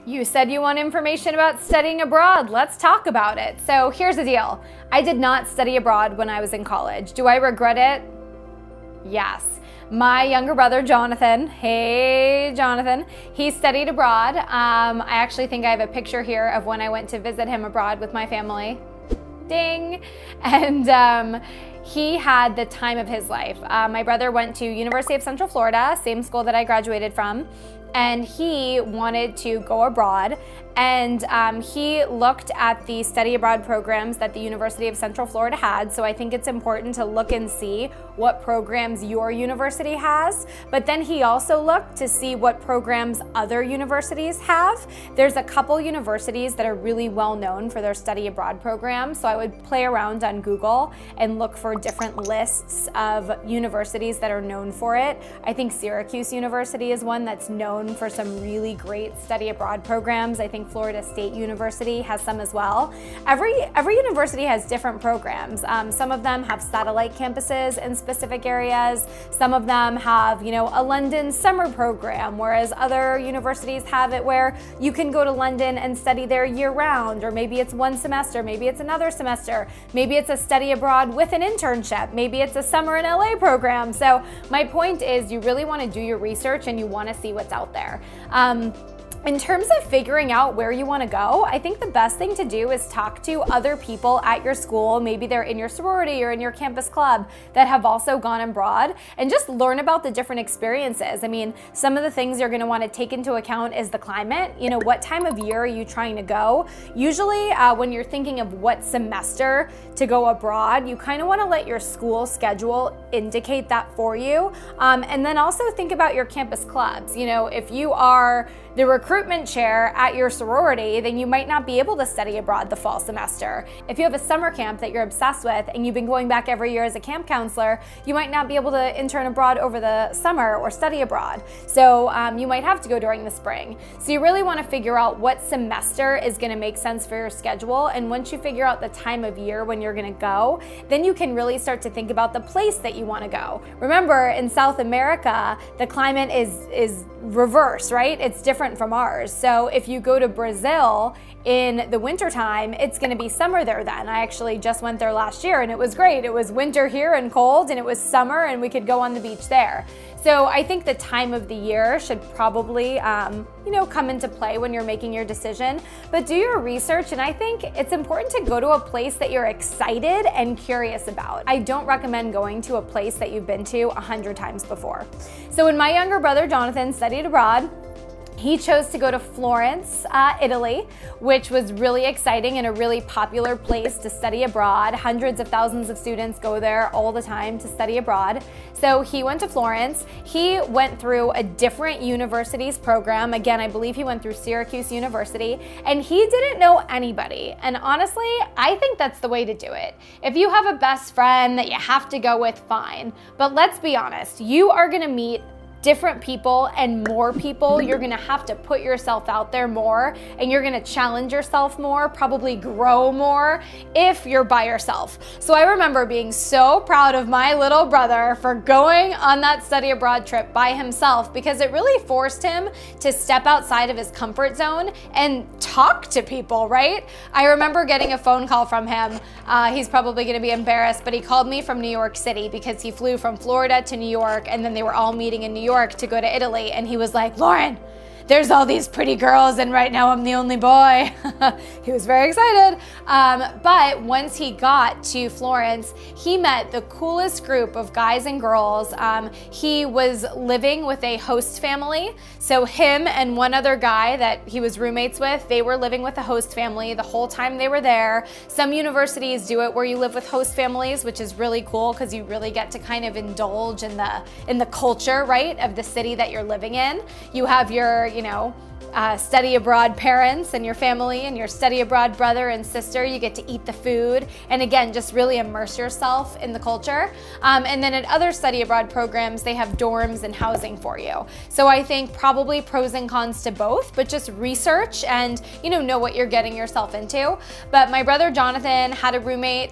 You said you want information about studying abroad. Let's talk about it. So here's the deal. I did not study abroad when I was in college. Do I regret it? Yes. My younger brother, Jonathan, hey Jonathan, he studied abroad. I actually think I have a picture here of when I went to visit him abroad with my family. Ding. And he had the time of his life. My brother went to University of Central Florida, same school that I graduated from, and he wanted to go abroad. And he looked at the study abroad programs that the University of Central Florida had. So I think it's important to look and see what programs your university has. But then he also looked to see what programs other universities have. There's a couple universities that are really well known for their study abroad programs. So I would play around on Google and look for different lists of universities that are known for it. I think Syracuse University is one that's known for some really great study abroad programs. I think Florida State University has some as well. Every university has different programs. Some of them have satellite campuses in specific areas. Some of them have, you know, a London summer program, whereas other universities have it where you can go to London and study there year round, or maybe it's one semester, maybe it's another semester, maybe it's a study abroad with an internship, maybe it's a summer in LA program. So my point is you really want to do your research and you want to see what's out there. In terms of figuring out where you want to go, I think the best thing to do is talk to other people at your school. Maybe they're in your sorority or in your campus club that have also gone abroad, and just learn about the different experiences. I mean, some of the things you're going to want to take into account is the climate. You know, what time of year are you trying to go? Usually when you're thinking of what semester to go abroad, you kind of want to let your school schedule indicate that for you. And then also think about your campus clubs. You know, if you are the recruitment chair at your sorority, then you might not be able to study abroad the fall semester. If you have a summer camp that you're obsessed with and you've been going back every year as a camp counselor, you might not be able to intern abroad over the summer or study abroad. So you might have to go during the spring. So you really want to figure out what semester is going to make sense for your schedule. And once you figure out the time of year when you're going to go, then you can really start to think about the place that you want to go. Remember, in South America, the climate is reverse, right? It's different from ours. So if you go to Brazil in the wintertime, it's going to be summer there then. I actually just went there last year and it was great. It was winter here and cold, and it was summer and we could go on the beach there. So I think the time of the year should probably, you know, come into play when you're making your decision. But do your research, and I think it's important to go to a place that you're excited and curious about. I don't recommend going to a place that you've been to 100 times before. So when my younger brother Jonathan studied abroad, he chose to go to Florence, Italy, which was really exciting and a really popular place to study abroad. Hundreds of thousands of students go there all the time to study abroad. So he went to Florence. He went through a different university's program. Again, I believe he went through Syracuse University, and he didn't know anybody. And honestly, I think that's the way to do it. If you have a best friend that you have to go with, fine. But let's be honest, you are gonna meet different people and more people. You're gonna have to put yourself out there more, and you're gonna challenge yourself more, probably grow more if you're by yourself. So I remember being so proud of my little brother for going on that study abroad trip by himself, because it really forced him to step outside of his comfort zone and talk to people, right? I remember getting a phone call from him. He's probably gonna be embarrassed, but he called me from New York City because he flew from Florida to New York, and then they were all meeting in New York to go to Italy, and he was like, "Lauren, there's all these pretty girls and right now I'm the only boy." He was very excited. But once he got to Florence, he met the coolest group of guys and girls. He was living with a host family. So him and one other guy that he was roommates with, they were living with a host family the whole time they were there. Some universities do it where you live with host families, which is really cool because you really get to kind of indulge in the culture, right, of the city that you're living in. You have your, you know, study abroad parents and your family and your study abroad brother and sister. You get to eat the food, and again, just really immerse yourself in the culture. And then at other study abroad programs, they have dorms and housing for you. So I think probably pros and cons to both, but just research and, you know what you're getting yourself into. But my brother Jonathan had a roommate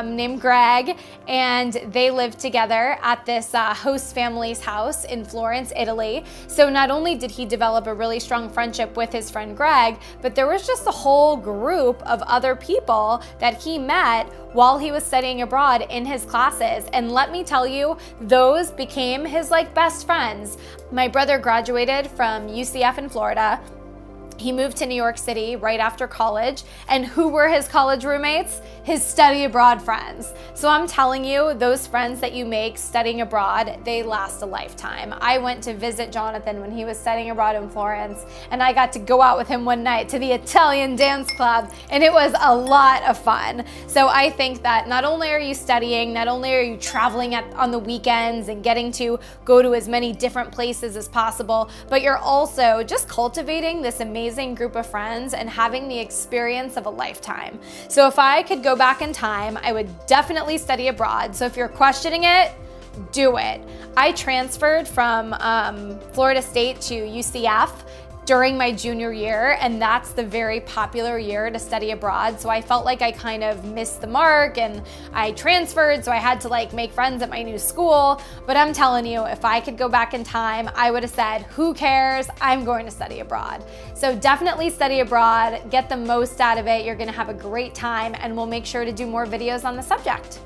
named Greg, and they lived together at this host family's house in Florence, Italy. So not only did he develop a really strong friendship friendship with his friend Greg, but there was just a whole group of other people that he met while he was studying abroad in his classes. And let me tell you, those became his like best friends. My brother graduated from UCF in Florida. He moved to New York City right after college, and who were his college roommates? His study abroad friends. So I'm telling you, those friends that you make studying abroad, they last a lifetime. I went to visit Jonathan when he was studying abroad in Florence, and I got to go out with him one night to the Italian dance club, and it was a lot of fun. So I think that not only are you studying, not only are you traveling on the weekends and getting to go to as many different places as possible, but you're also just cultivating this amazing group of friends and having the experience of a lifetime. So if I could go back in time, I would definitely study abroad. So if you're questioning it, do it. I transferred from Florida State to UCF during my junior year, and that's the very popular year to study abroad. So I felt like I kind of missed the mark, and I transferred, so I had to like make friends at my new school. But I'm telling you, if I could go back in time, I would have said, who cares? I'm going to study abroad. So definitely study abroad, get the most out of it. You're gonna have a great time, and we'll make sure to do more videos on the subject.